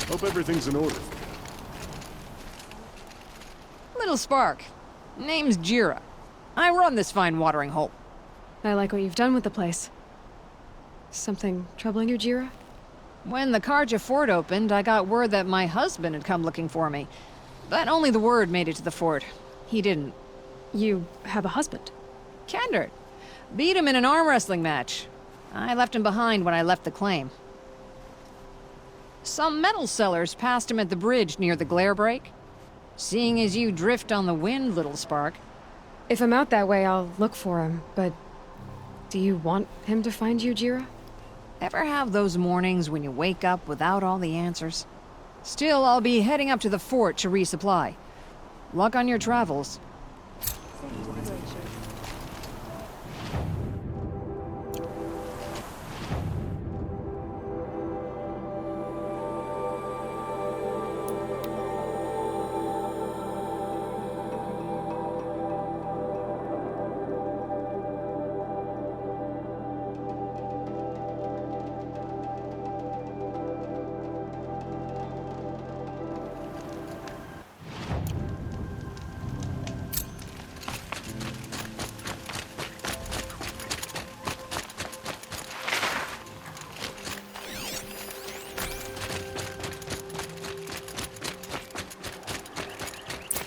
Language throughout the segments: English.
Hope everything's in order. Little Spark. Name's Jira. I run this fine watering hole. I like what you've done with the place. Something troubling you, Jira? When the Karja fort opened, I got word that my husband had come looking for me. But only the word made it to the fort. He didn't. You have a husband? Kendert. Beat him in an arm wrestling match. I left him behind when I left the claim. Some metal sellers passed him at the bridge near the glare break. Seeing as you drift on the wind, Little Spark. If I'm out that way, I'll look for him, but... do you want him to find you, Jira? Ever have those mornings when you wake up without all the answers? Still, I'll be heading up to the fort to resupply. Luck on your travels.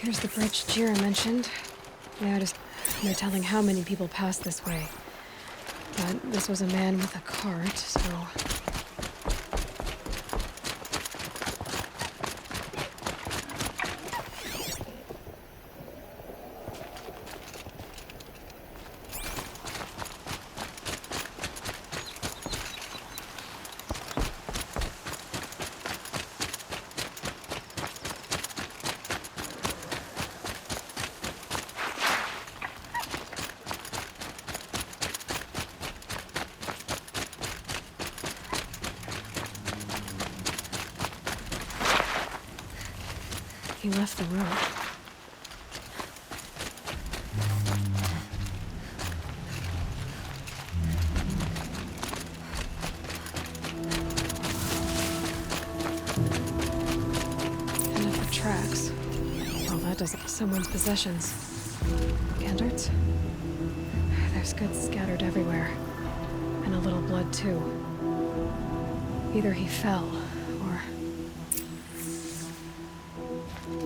Here's the bridge Jira mentioned. Yeah, just no telling how many people pass this way. But this was a man with a cart, so... He left the road. End of the tracks. Well, that doesn't... someone's possessions. Gendert's? There's goods scattered everywhere. And a little blood, too. Either he fell, or...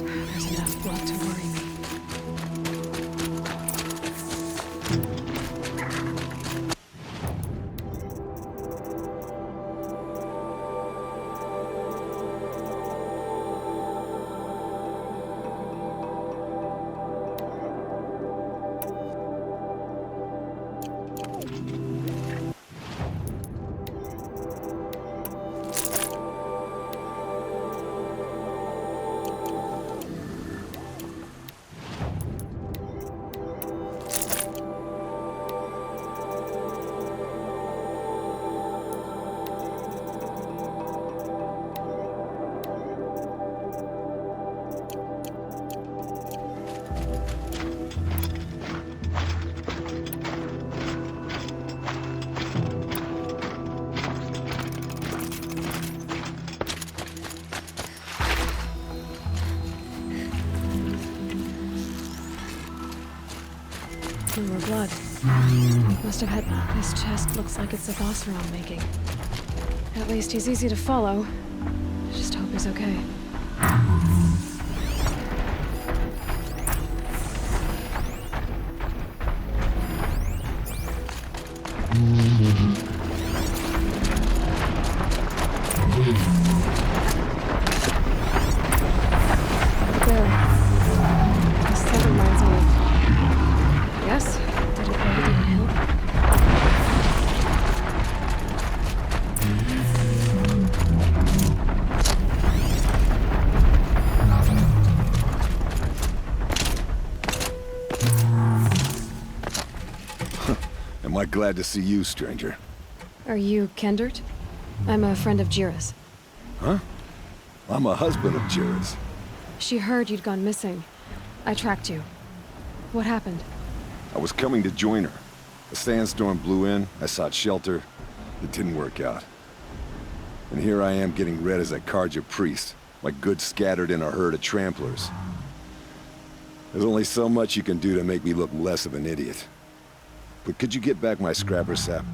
there's enough blood to worry me. More blood. Must have had... This chest looks like it's a boss round making. At least he's easy to follow. Just hope he's okay. There. This set reminds me of... Yes? Did it go down the hill? Am I glad to see you, stranger? Are you Kendert? I'm a friend of Jira's. Huh? I'm a husband of Jira's. She heard you'd gone missing. I tracked you. What happened? I was coming to join her. A sandstorm blew in, I sought shelter. It didn't work out. And here I am getting read as a Carja priest, like goods scattered in a herd of tramplers. There's only so much you can do to make me look less of an idiot. But could you get back my scrapper sap?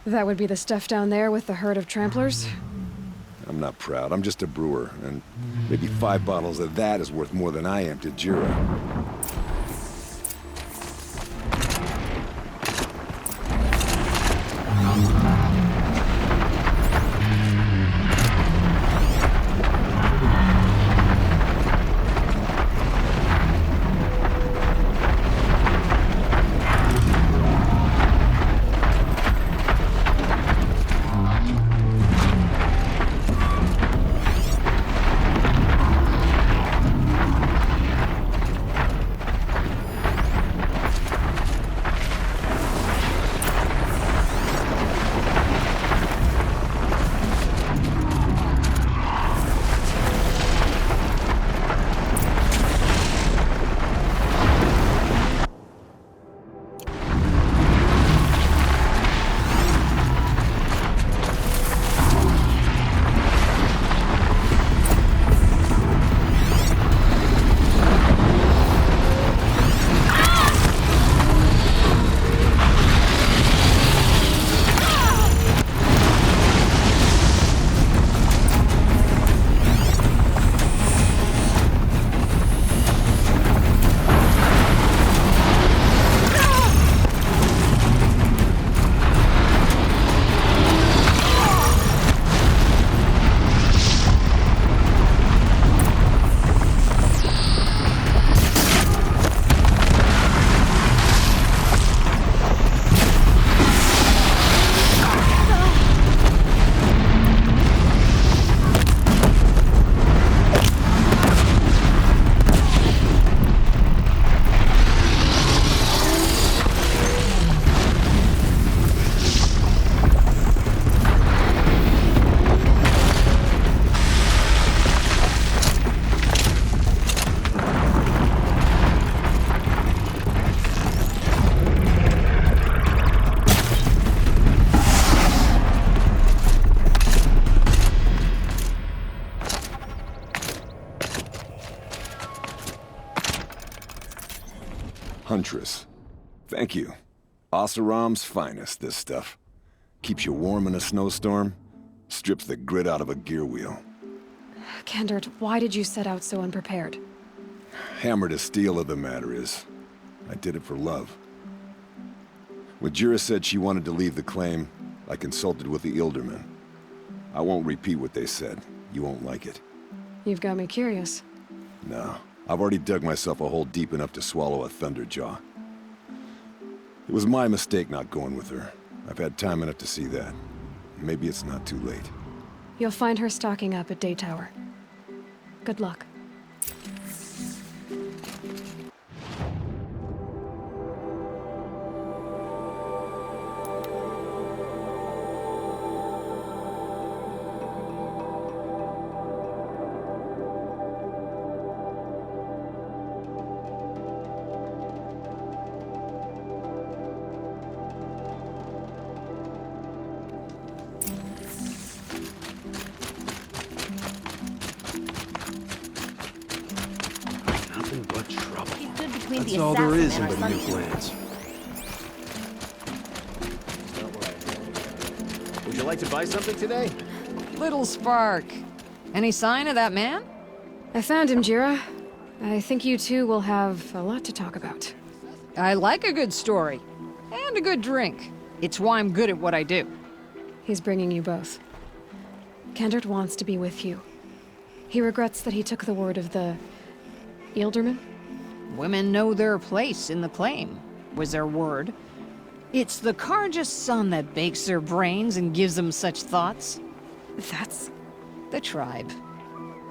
That would be the stuff down there with the herd of tramplers? I'm not proud, I'm just a brewer, and maybe 5 bottles of that is worth more than I am to Jura. Huntress. Thank you. Oseram's finest, this stuff. Keeps you warm in a snowstorm, strips the grit out of a gear wheel. Kendert, why did you set out so unprepared? Hammer to steel of the matter is, I did it for love. When Jura said she wanted to leave the claim, I consulted with the Ildermen. I won't repeat what they said. You won't like it. You've got me curious. No, I've already dug myself a hole deep enough to swallow a Thunderjaw. It was my mistake not going with her. I've had time enough to see that. Maybe it's not too late. You'll find her stocking up at Day Tower. Good luck. Nothing but trouble. He stood between That's the all there is assassin in and the our new son. plans. Would you like to buy something today? Little Spark. Any sign of that man? I found him, Jira. I think you two will have a lot to talk about. I like a good story. And a good drink. It's why I'm good at what I do. He's bringing you both. Kendert wants to be with you. He regrets that he took the word of the... Ilderman? Women know their place in the claim, was their word. It's the Carja's son that bakes their brains and gives them such thoughts. That's... The tribe.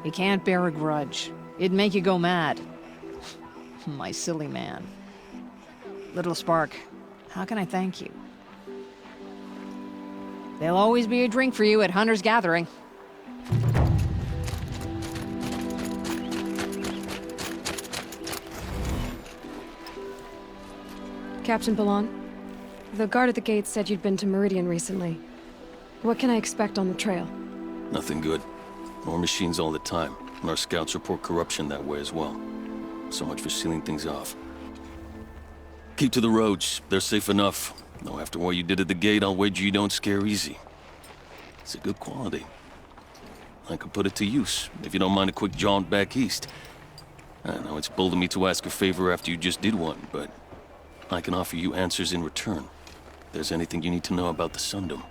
You can't bear a grudge. It'd make you go mad. My silly man. Little Spark, how can I thank you? There'll always be a drink for you at Hunter's Gathering. Captain Balan, the guard at the gate said you'd been to Meridian recently. What can I expect on the trail? Nothing good. More machines all the time, and our scouts report corruption that way as well. So much for sealing things off. Keep to the roads. They're safe enough. Though after what you did at the gate, I'll wager you don't scare easy. It's a good quality. I could put it to use, if you don't mind a quick jaunt back east. I know it's bold of me to ask a favor after you just did one, but I can offer you answers in return. If there's anything you need to know about the Sundom.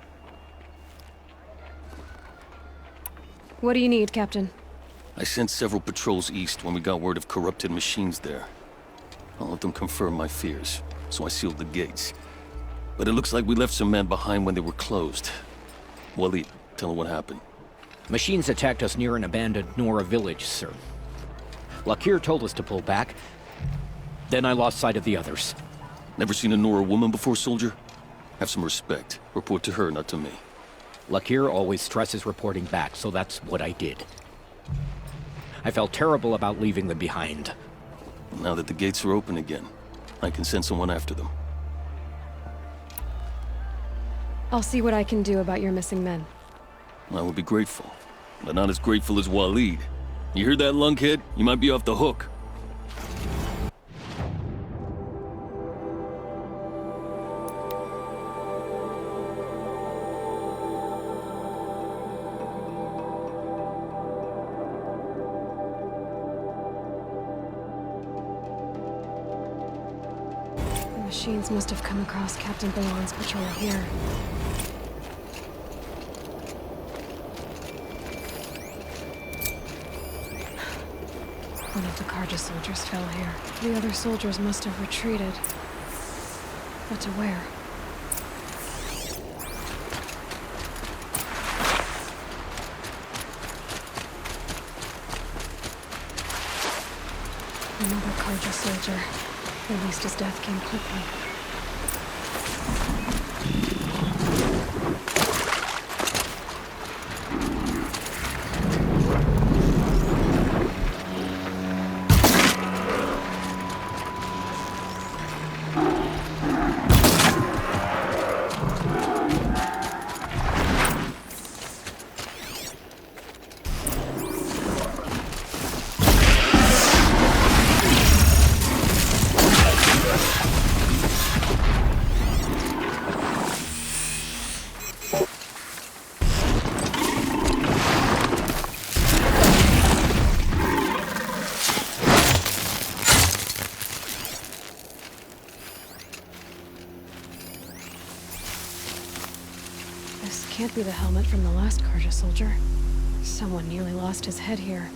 What do you need, Captain? I sent several patrols east when we got word of corrupted machines there. All of them confirmed my fears, so I sealed the gates. But it looks like we left some men behind when they were closed. Waleed, tell her what happened. Machines attacked us near an abandoned Nora village, sir. Lakir told us to pull back. Then I lost sight of the others. Never seen a Nora woman before, soldier? Have some respect. Report to her, not to me. Lakir always stresses reporting back, so that's what I did. I felt terrible about leaving them behind. Now that the gates are open again, I can send someone after them. I'll see what I can do about your missing men. I would be grateful, but not as grateful as Waleed. You hear that, lunkhead? You might be off the hook. The machines must have come across Captain Balan's patrol here. One of the Karja soldiers fell here. The other soldiers must have retreated. But to where? Another Karja soldier. At least his death came quickly. This can't be the helmet from the last Karja soldier. Someone nearly lost his head here,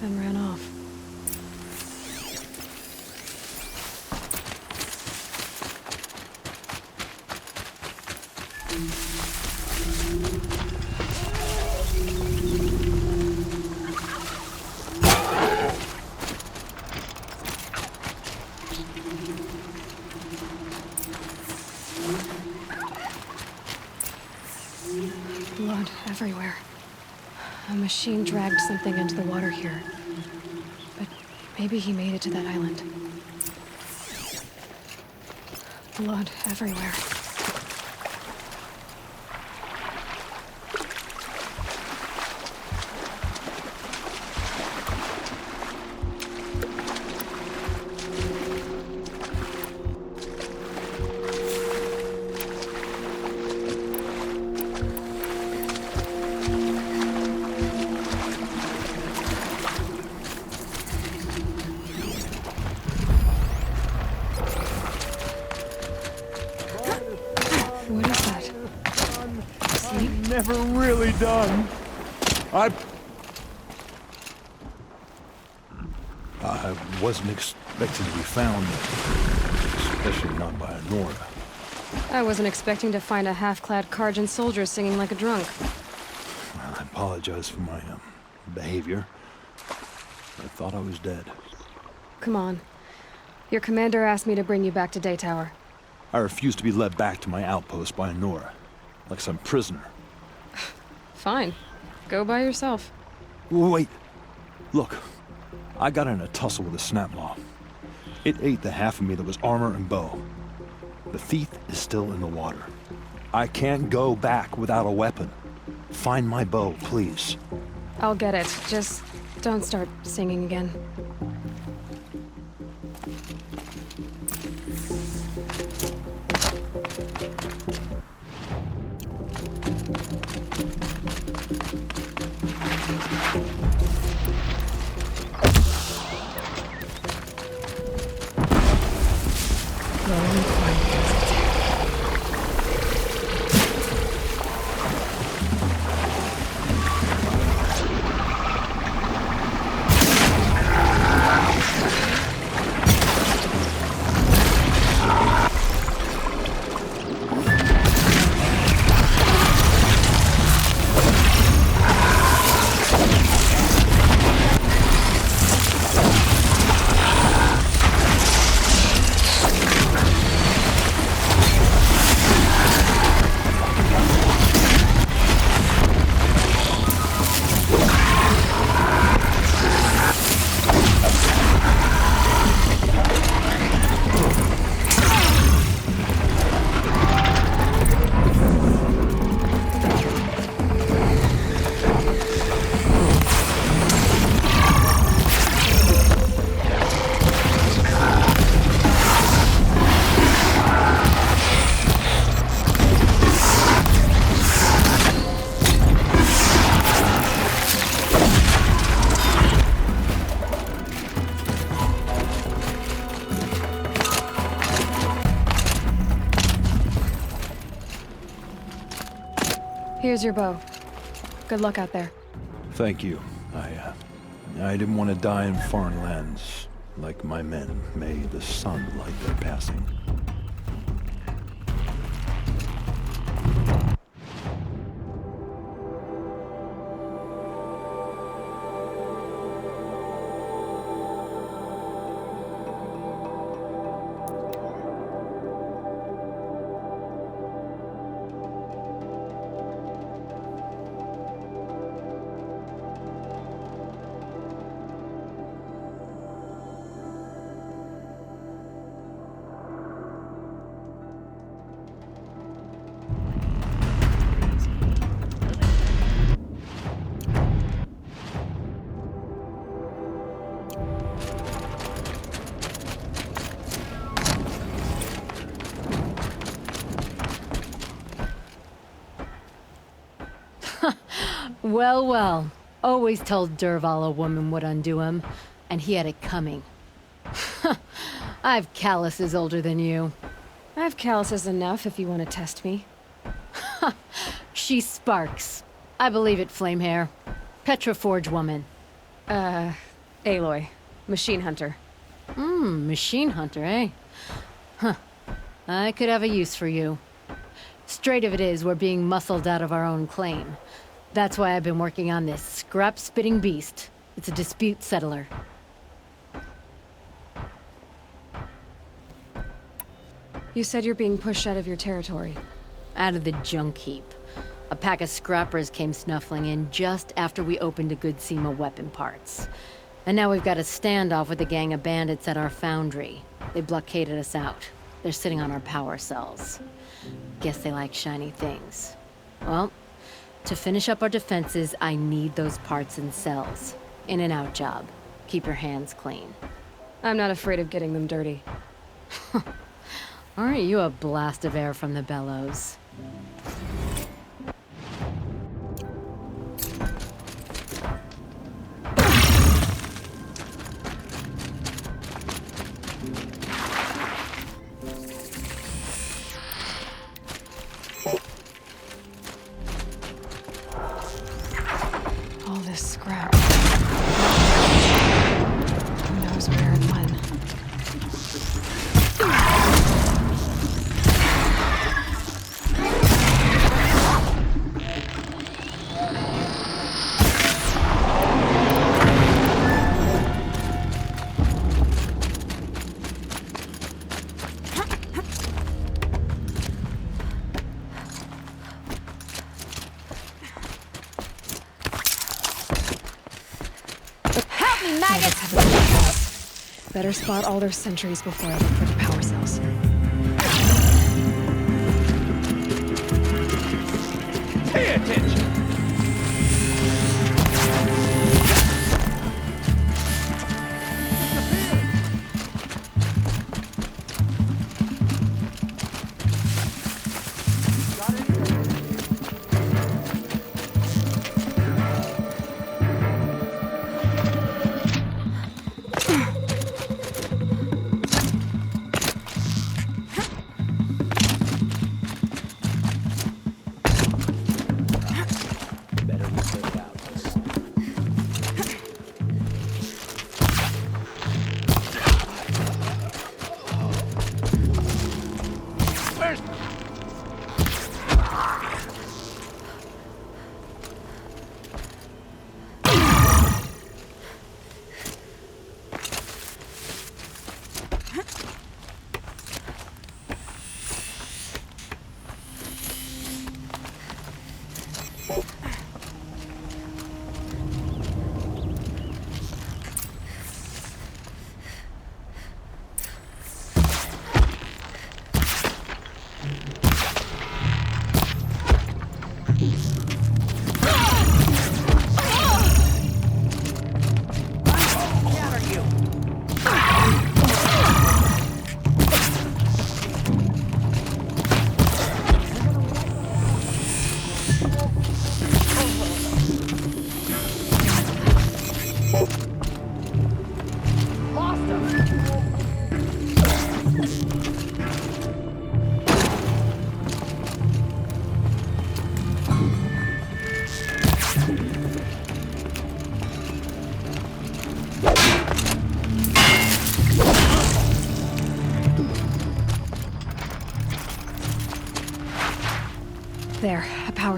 then ran off. Blood everywhere. A machine dragged something into the water here. But maybe he made it to that island. Blood everywhere. What is that? Sleep? Never really done. I wasn't expecting to be found, especially not by a Nora. I wasn't expecting to find a half-clad Karjan soldier singing like a drunk. I apologize for my behavior. I thought I was dead. Come on. Your commander asked me to bring you back to Daytower. I refused to be led back to my outpost by a Nora, like some prisoner. Fine. Go by yourself. Wait. Look. I got in a tussle with a snapmaw. It ate the half of me that was armor and bow. The thief is still in the water. I can't go back without a weapon. Find my bow, please. I'll get it. Just don't start singing again. Here's your bow. Good luck out there. Thank you. I didn't want to die in foreign lands. Like my men, may the sun light their passing. Well, well. Always told Dervahl a woman would undo him, and he had it coming. I've calluses older than you. I have calluses enough if you want to test me. She sparks. I believe it, Flamehair. Petroforge woman. Aloy. Machine hunter. Machine hunter, eh? Huh. I could have a use for you. Straight of it is, we're being muscled out of our own claim. That's why I've been working on this scrap-spitting beast. It's a dispute settler. You said you're being pushed out of your territory. Out of the junk heap. A pack of scrappers came snuffling in just after we opened a good seam of weapon parts. And now we've got a standoff with a gang of bandits at our foundry. They blockaded us out. They're sitting on our power cells. Guess they like shiny things. Well, to finish up our defenses, I need those parts and cells. In and out job. Keep your hands clean. I'm not afraid of getting them dirty. Aren't you a blast of air from the bellows? All this scrap. Who knows where and when? Better spot all their sentries before I look for the power cells. Pay attention!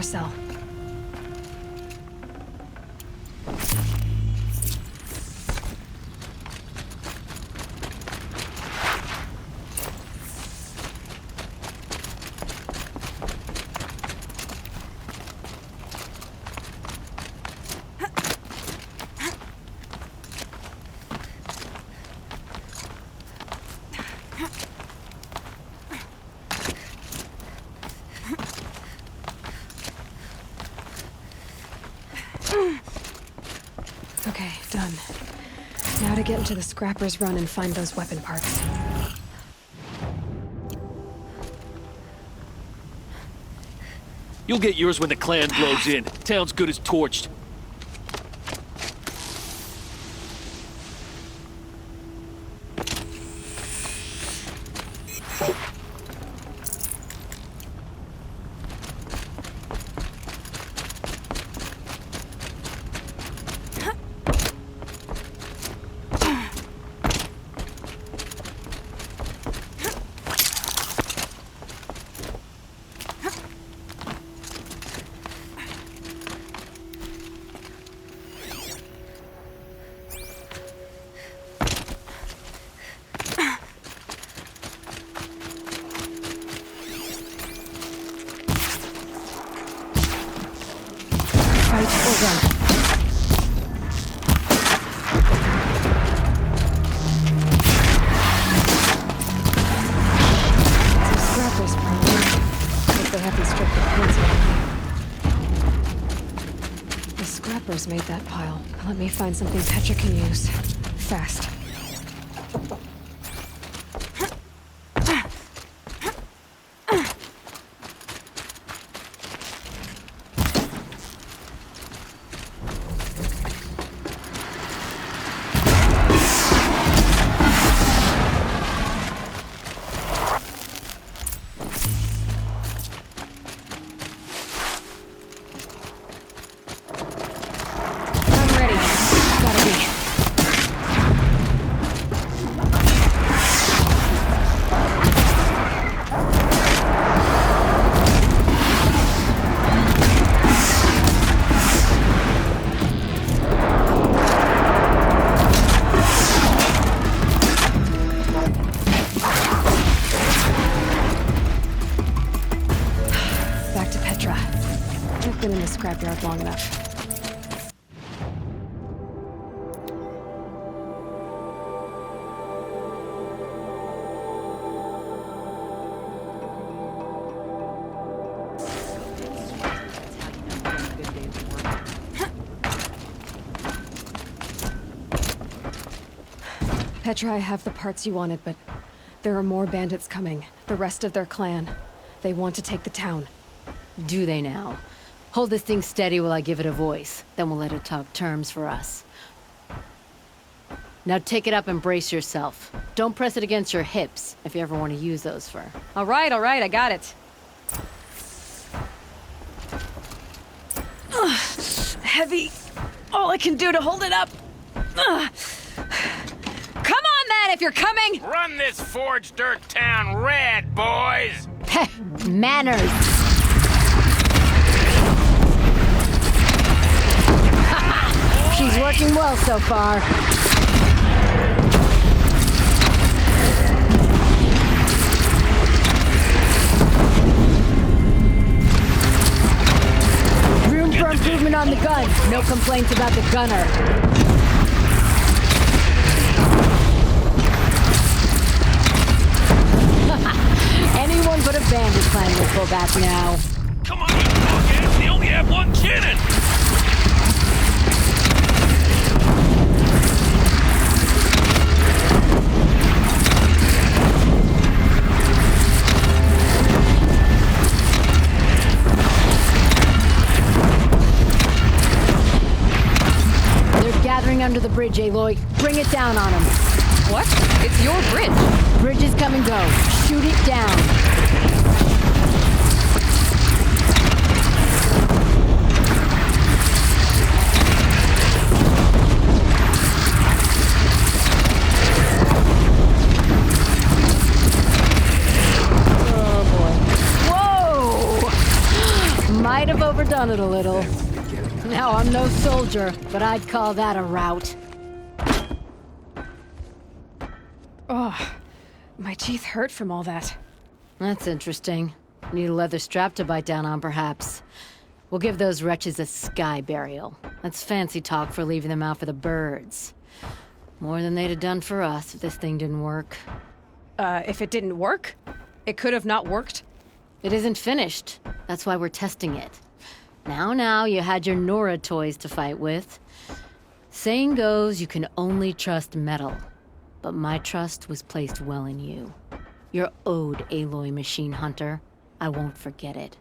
cell. Okay, done. Now to get into the Scrapper's Run and find those weapon parts. You'll get yours when the clan blows in. Town's good as torched. Fight or run. Some Scrappers, probably. If they haven't stripped the paints off. The Scrappers made that pile. Let me find something Petra can use. Fast. I'm ready. Gotta be. Back to Petra. I've been in the scrapyard long enough. Petra, I have the parts you wanted, but there are more bandits coming. The rest of their clan. They want to take the town. Do they now? Hold this thing steady while I give it a voice. Then we'll let it talk terms for us. Now take it up and brace yourself. Don't press it against your hips if you ever want to use those for... All right, I got it. Heavy. All I can do to hold it up. Come on, then, if you're coming! Run this forged dirt town red, boys! Heh, manners! She's working well so far. Room for improvement on the gun. No complaints about the gunner. Anyone but a bandit clan will pull back now. Come on, you fuckheads! They only have one cannon! They're gathering under the bridge, Aloy. Bring it down on them. What? It's your bridge. Bridges come and go. Shoot it down. Oh boy. Whoa! Might have it a little. Now, I'm no soldier, but I'd call that a rout. Oh, my teeth hurt from all that. That's interesting. Need a leather strap to bite down on, perhaps. We'll give those wretches a sky burial. That's fancy talk for leaving them out for the birds. More than they'd have done for us if this thing didn't work. If it didn't work? It could have not worked? It isn't finished. That's why we're testing it. Now, you had your Nora toys to fight with. Saying goes, you can only trust metal. But my trust was placed well in you. You're owed, Aloy Machine Hunter. I won't forget it.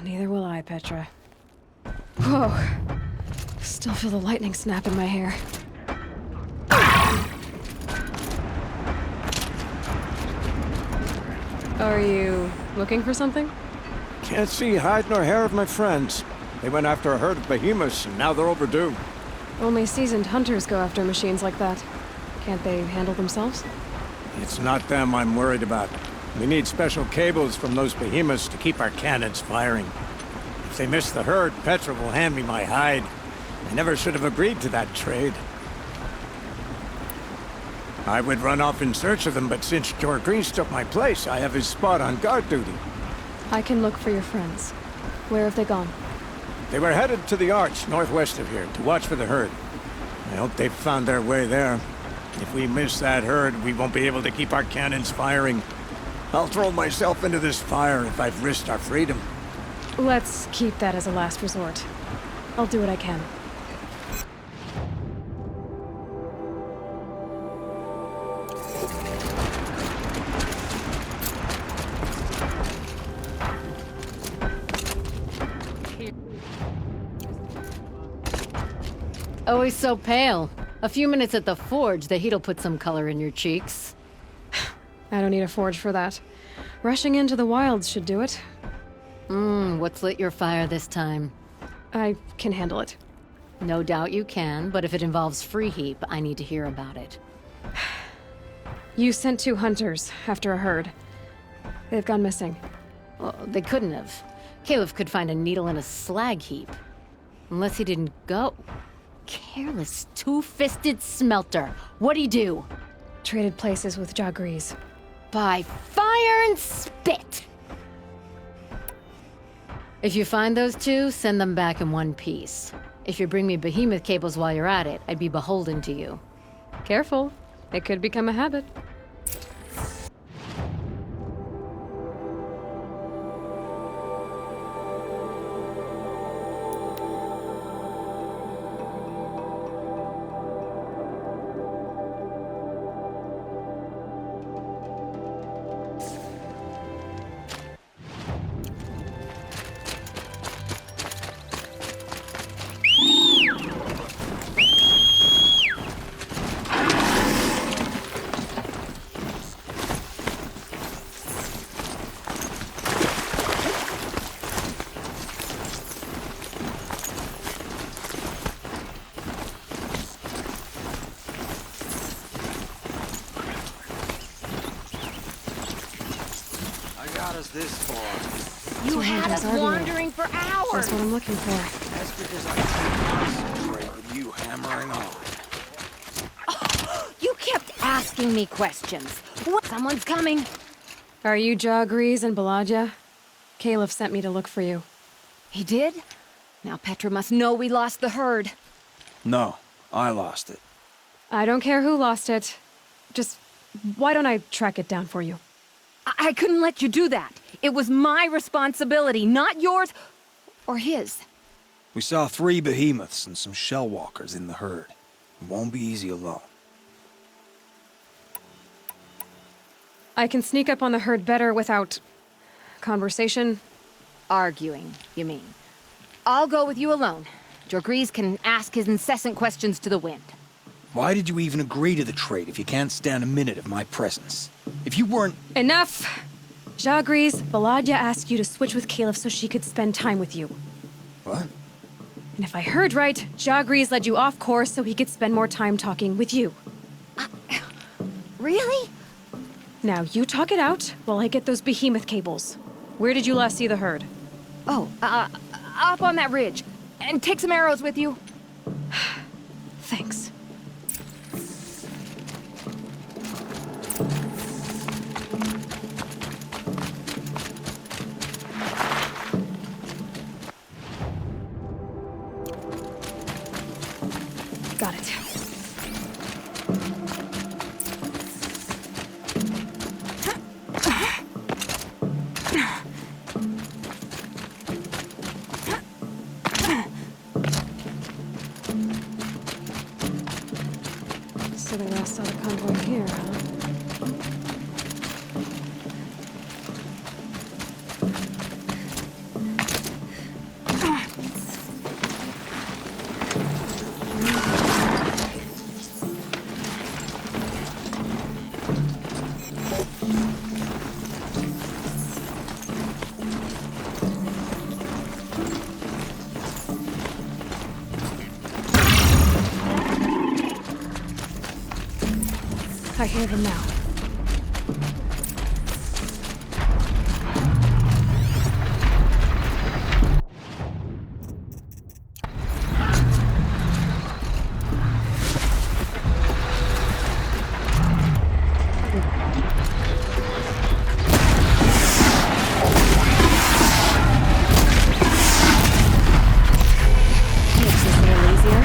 Neither will I, Petra. Whoa. Still feel the lightning snap in my hair. Are you looking for something? Can't see hide nor hair of my friends. They went after a herd of behemoths, and now they're overdue. Only seasoned hunters go after machines like that. Can't they handle themselves? It's not them I'm worried about. We need special cables from those behemoths to keep our cannons firing. If they miss the herd, Petra will hand me my hide. I never should have agreed to that trade. I would run off in search of them, but since Jor Grease took my place, I have his spot on guard duty. I can look for your friends. Where have they gone? They were headed to the Arch, northwest of here, to watch for the herd. I hope they've found their way there. If we miss that herd, we won't be able to keep our cannons firing. I'll throw myself into this fire if I've risked our freedom. Let's keep that as a last resort. I'll do what I can. Always so pale. A few minutes at the forge, the heat'll put some color in your cheeks. I don't need a forge for that. Rushing into the wilds should do it. What's lit your fire this time? I can handle it. No doubt you can, but if it involves Free Heap, I need to hear about it. You sent 2 hunters after a herd. They've gone missing. Well, they couldn't have. Caleb could find a needle in a slag heap. Unless he didn't go. Careless, two-fisted smelter. What'd he do? Traded places with Jagrees. By fire and spit! If you find those 2, send them back in one piece. If you bring me behemoth cables while you're at it, I'd be beholden to you. Careful. It could become a habit. This far. You had us arguing. wandering for hours! That's what I'm looking for. That's because I can't concentrate with you hammering on. You kept asking me questions. What? Someone's coming. Are you Jagrees and Balaja? Caleb sent me to look for you. He did? Now Petra must know we lost the herd. No, I lost it. I don't care who lost it. Just, why don't I track it down for you? I couldn't let you do that. It was my responsibility, not yours or his. We saw 3 behemoths and some shell walkers in the herd. It won't be easy alone. I can sneak up on the herd better without... conversation. Arguing, you mean. I'll go with you alone. Jagrees can ask his incessant questions to the wind. Why did you even agree to the trade if you can't stand a minute of my presence? If you weren't... Enough! Jagrees, Balaja asked you to switch with Caleb so she could spend time with you. What? And if I heard right, Jagrees led you off course so he could spend more time talking with you. Really? Now, you talk it out while I get those behemoth cables. Where did you last see the herd? Oh, up on that ridge. And take some arrows with you. Thanks. Got it. So the rest of the convoy here, huh? I hear them now. Makes this a little easier.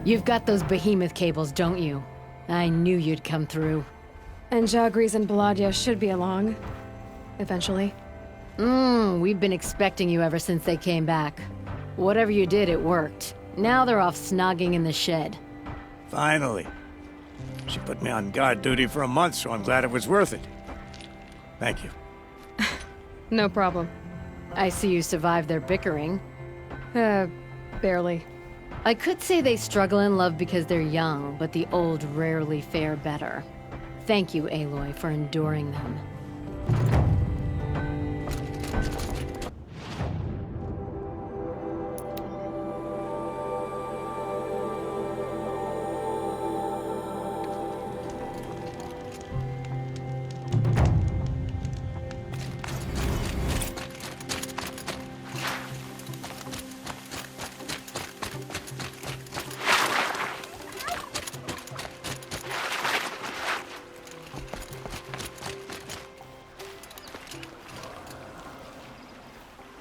You've got those behemoth cables, don't you? I knew you'd come through. And Jagris and Baladia should be along. Eventually. We've been expecting you ever since they came back. Whatever you did, it worked. Now they're off snogging in the shed. Finally. She put me on guard duty for a month, so I'm glad it was worth it. Thank you. No problem. I see you survived their bickering. Barely. I could say they struggle in love because they're young, but the old rarely fare better. Thank you, Aloy, for enduring them.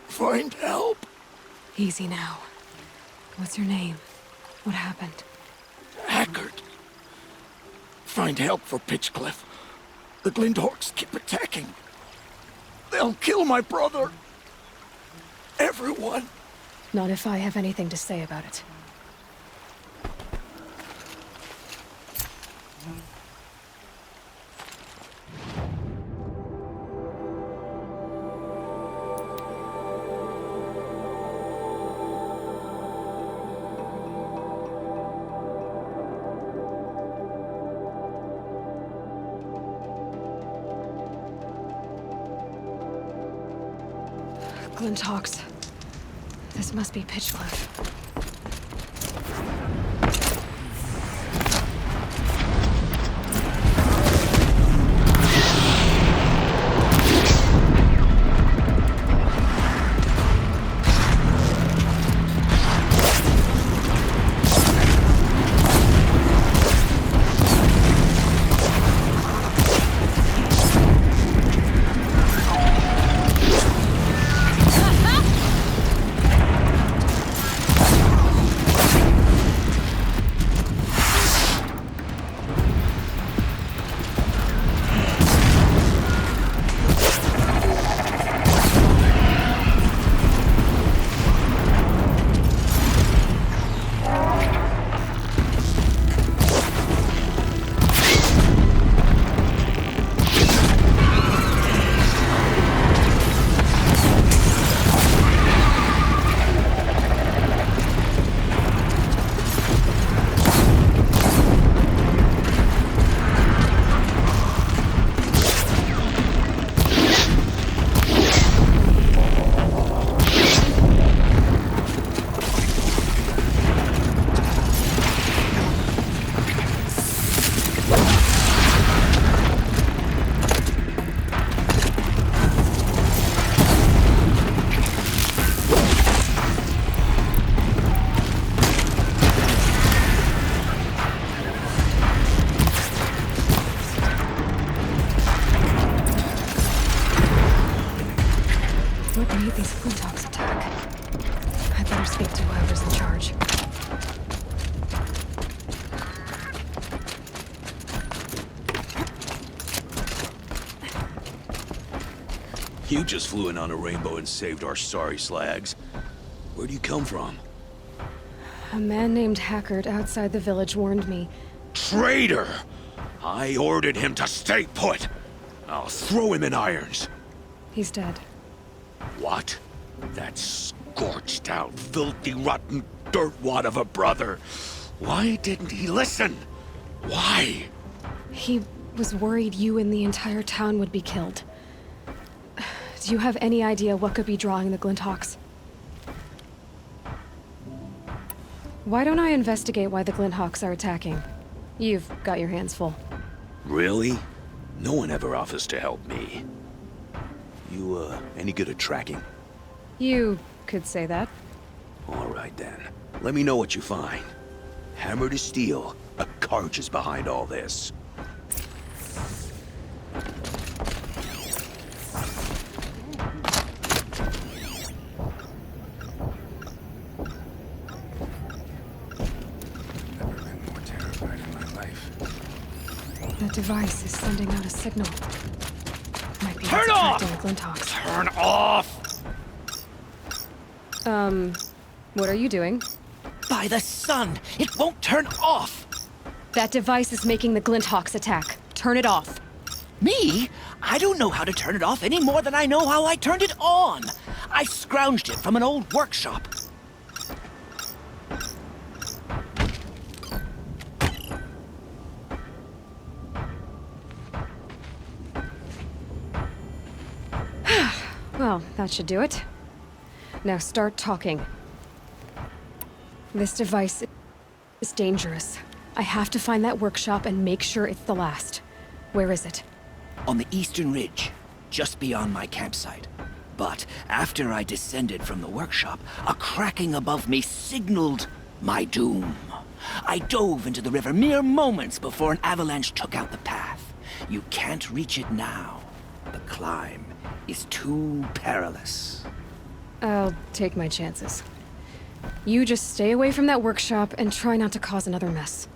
Find help. Easy now. What's your name? What happened? Haggard. Find help for Pitchcliff. The Glinthawks keep attacking. They'll kill my brother. Everyone. Not if I have anything to say about it. Glinthawks. This must be Pitchcliff. You just flew in on a rainbow and saved our sorry slags. Where do you come from? A man named Haggard outside the village warned me. Traitor! I ordered him to stay put! I'll throw him in irons. He's dead. What? That scorched out, filthy, rotten dirtwad of a brother. Why didn't he listen? Why? He was worried you and the entire town would be killed. Do you have any idea what could be drawing the Glinthawks? Why don't I investigate why the Glinthawks are attacking? You've got your hands full. Really? No one ever offers to help me. You, any good at tracking? You could say that. All right, then. Let me know what you find. Hammer to steel, a Carj is behind all this. That device is sending out a signal. Might be Turn off! attracting the Glinthawks. Turn off! What are you doing? By the sun! It won't turn off! That device is making the Glinthawks attack. Turn it off. Me? I don't know how to turn it off any more than I know how I turned it on. I scrounged it from an old workshop. Well, that should do it. Now start talking. This device is dangerous. I have to find that workshop and make sure it's the last. Where is it? On the eastern ridge, just beyond my campsite. But after I descended from the workshop, a cracking above me signaled my doom. I dove into the river mere moments before an avalanche took out the path. You can't reach it now. The climb is too perilous. I'll take my chances. You just stay away from that workshop and try not to cause another mess.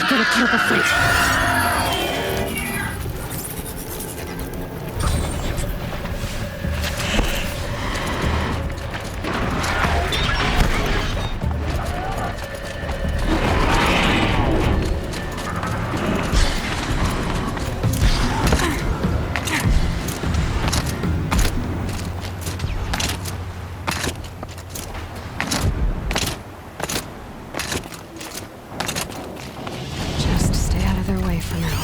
Gotta put up a fight. Just stay out of their way for now.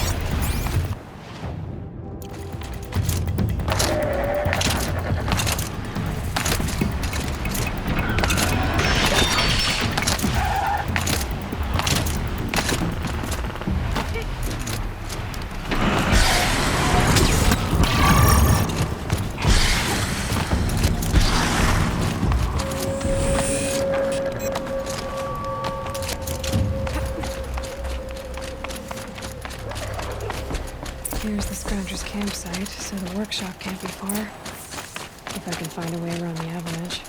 Here's the Scrounger's campsite, so the workshop can't be far. If I can find a way around the avalanche.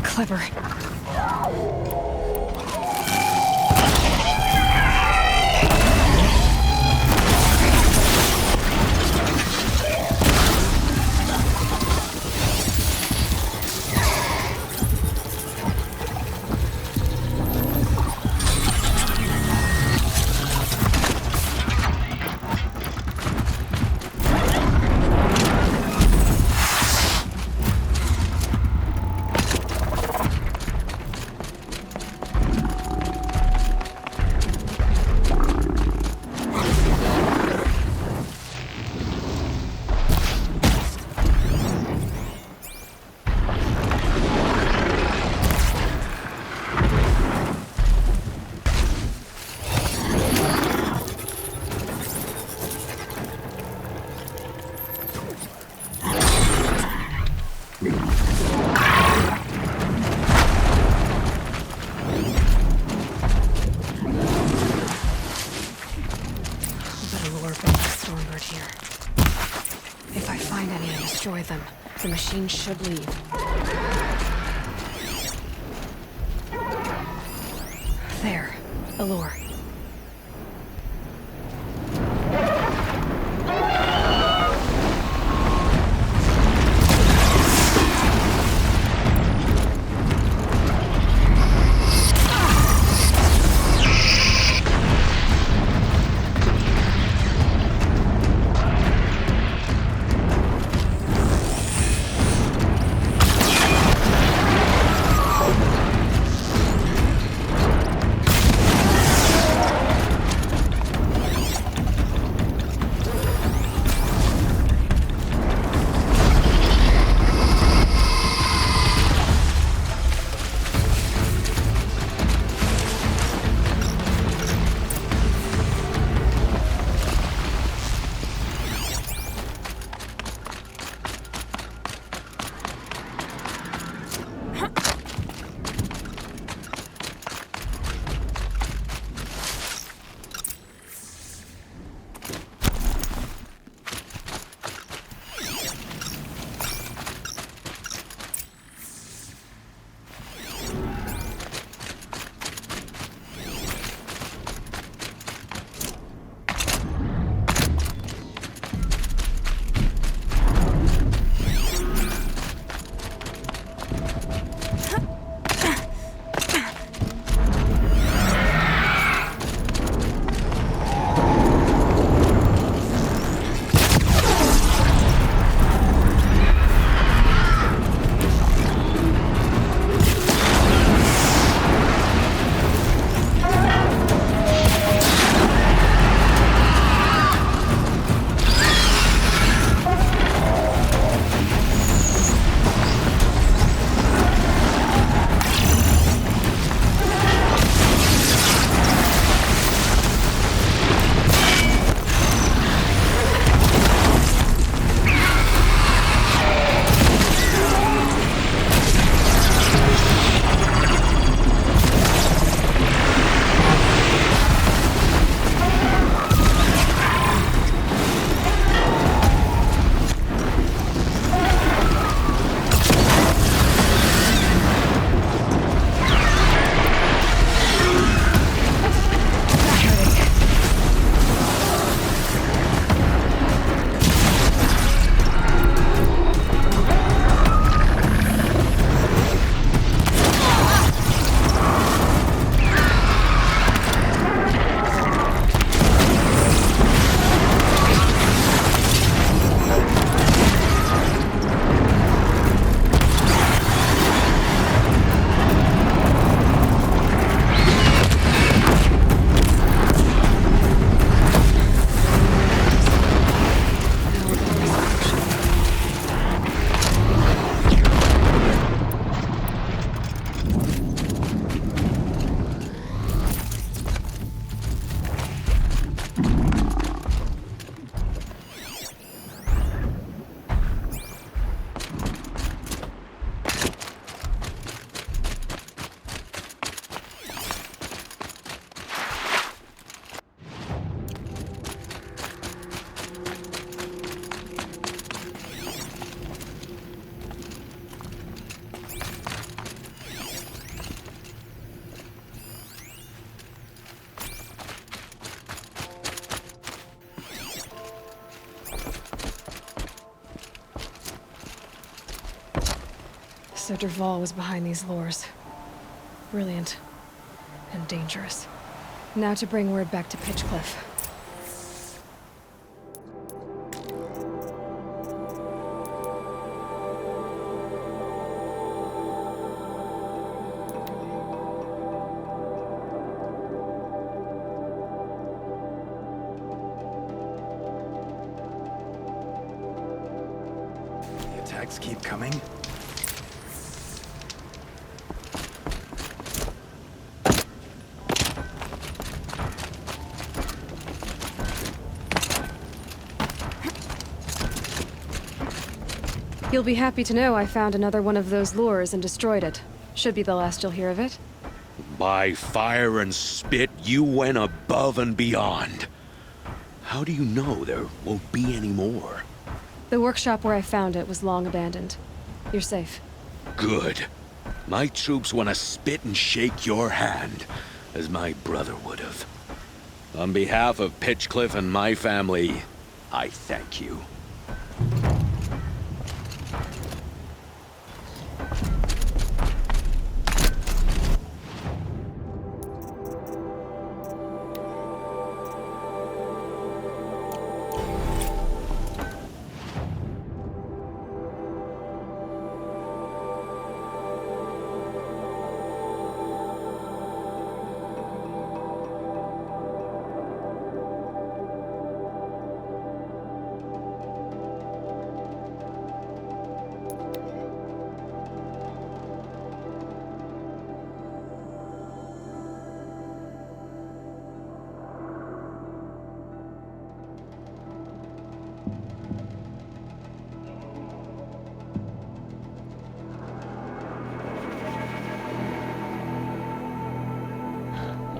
Clever. lure beneath Stormbird here. If I find any and destroy them, the machine should leave. There. A lure. So Dervahl was behind these lures. Brilliant. And dangerous. Now to bring word back to Pitchcliff. The attacks keep coming. You'll be happy to know I found another one of those lures and destroyed it. Should be the last you'll hear of it. By fire and spit, you went above and beyond. How do you know there won't be any more? The workshop where I found it was long abandoned. You're safe. Good. My troops want to spit and shake your hand, as my brother would have. On behalf of Pitchcliff and my family, I thank you.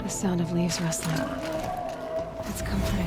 The sound of leaves rustling. It's comforting.